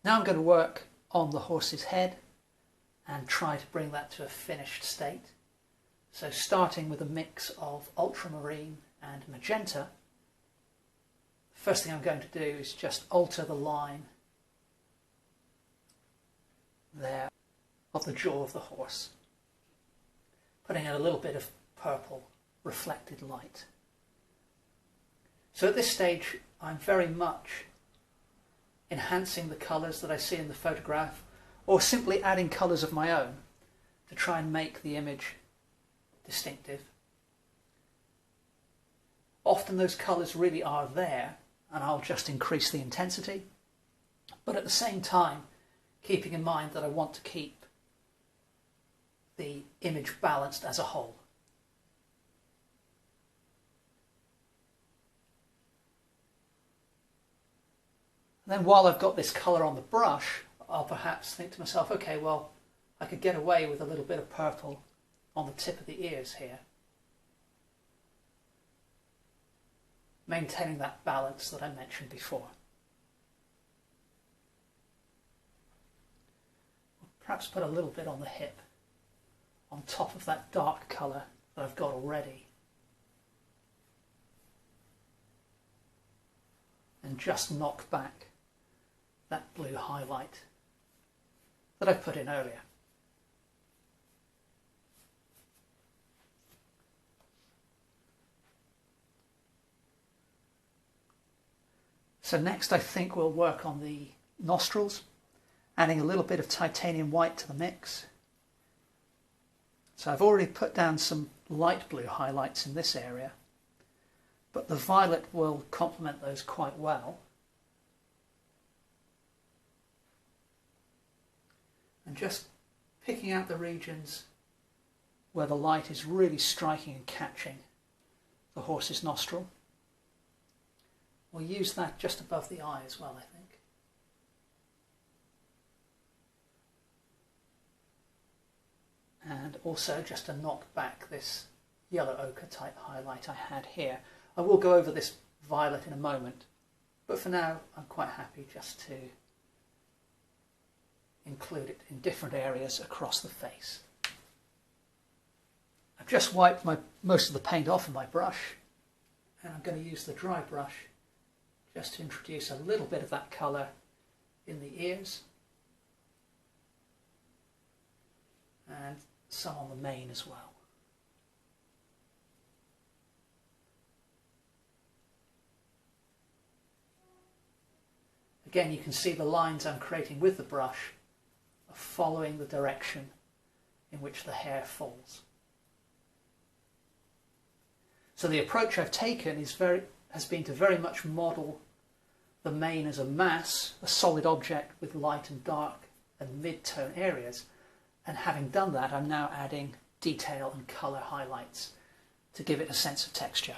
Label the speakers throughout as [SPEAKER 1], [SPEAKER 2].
[SPEAKER 1] Now I'm going to work on the horse's head and try to bring that to a finished state. So starting with a mix of ultramarine and magenta, the first thing I'm going to do is just alter the line there of the jaw of the horse, putting in a little bit of purple reflected light. So at this stage I'm very much enhancing the colours that I see in the photograph, or simply adding colours of my own to try and make the image distinctive. Often those colours really are there and I'll just increase the intensity, but at the same time keeping in mind that I want to keep the image balanced as a whole. And then while I've got this colour on the brush, I'll perhaps think to myself, okay, well, I could get away with a little bit of purple on the tip of the ears here, maintaining that balance that I mentioned before. Perhaps put a little bit on the hip, on top of that dark colour that I've got already. And just knock back that blue highlight that I put in earlier. So next I think we'll work on the nostrils, adding a little bit of titanium white to the mix. So I've already put down some light blue highlights in this area, but the violet will complement those quite well. And just picking out the regions where the light is really striking and catching the horse's nostril. We'll use that just above the eye as well, I think. And also just to knock back this yellow ochre type highlight I had here. I will go over this violet in a moment, but for now I'm quite happy just to include it in different areas across the face. I've just wiped most of the paint off of my brush, and I'm going to use the dry brush just to introduce a little bit of that colour in the ears and some on the mane as well. Again, you can see the lines I'm creating with the brush are following the direction in which the hair falls. So the approach I've taken has been to very much model the mane as a mass, a solid object with light and dark and mid-tone areas. And having done that, I'm now adding detail and colour highlights to give it a sense of texture.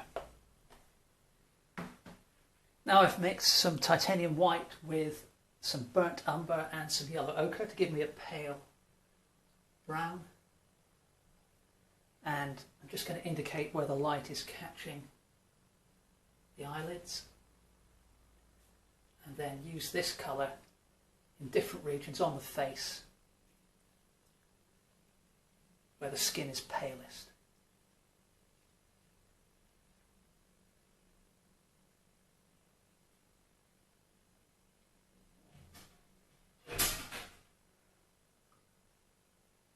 [SPEAKER 1] Now I've mixed some titanium white with some burnt umber and some yellow ochre to give me a pale brown. And I'm just going to indicate where the light is catching the eyelids. And then use this colour in different regions on the face where the skin is palest.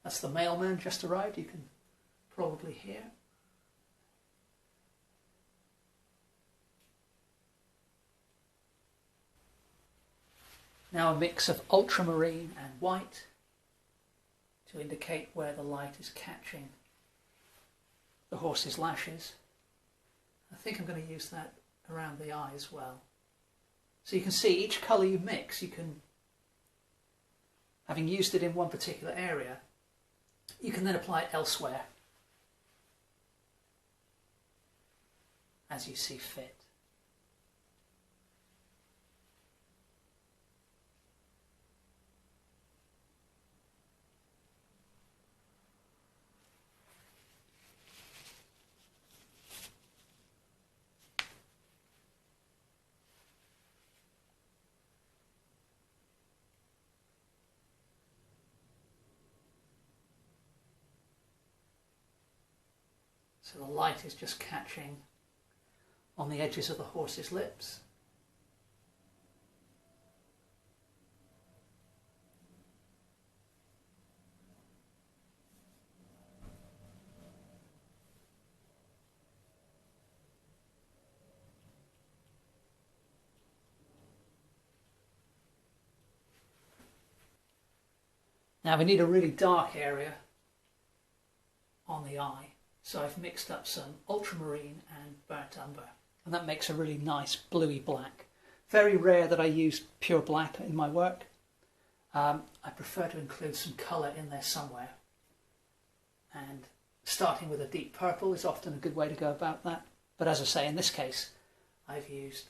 [SPEAKER 1] That's the mailman just arrived, you can probably hear. Now a mix of ultramarine and white to indicate where the light is catching the horse's lashes. I think I'm going to use that around the eye as well. So you can see each colour you mix, you can, having used it in one particular area, you can then apply it elsewhere as you see fit. So the light is just catching on the edges of the horse's lips. Now we need a really dark area on the eye, so I've mixed up some ultramarine and burnt umber, and that makes a really nice bluey black. Very rare that I use pure black in my work. I prefer to include some colour in there somewhere, and starting with a deep purple is often a good way to go about that, but as I say, in this case I've used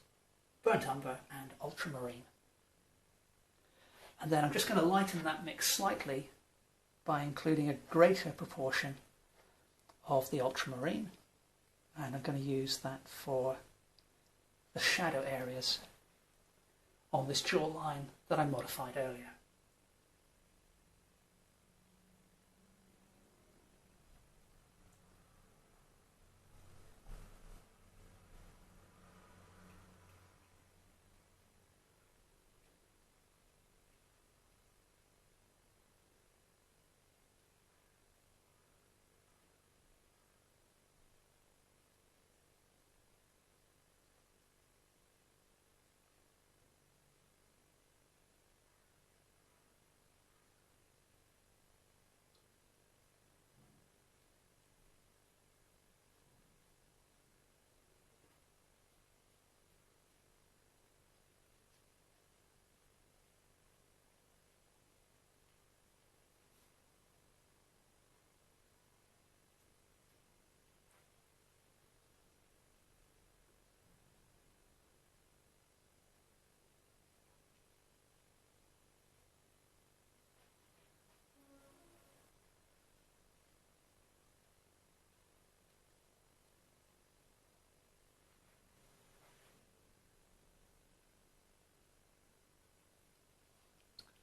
[SPEAKER 1] burnt umber and ultramarine. And then I'm just going to lighten that mix slightly by including a greater proportion of the ultramarine. And I'm going to use that for the shadow areas on this jawline that I modified earlier.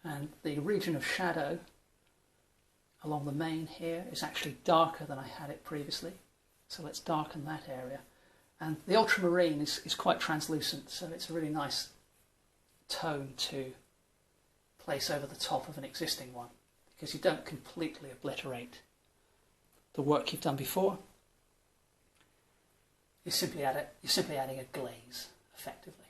[SPEAKER 1] And the region of shadow along the mane here is actually darker than I had it previously. So let's darken that area. And the ultramarine is quite translucent, so it's a really nice tone to place over the top of an existing one, because you don't completely obliterate the work you've done before. You're simply adding a glaze, effectively.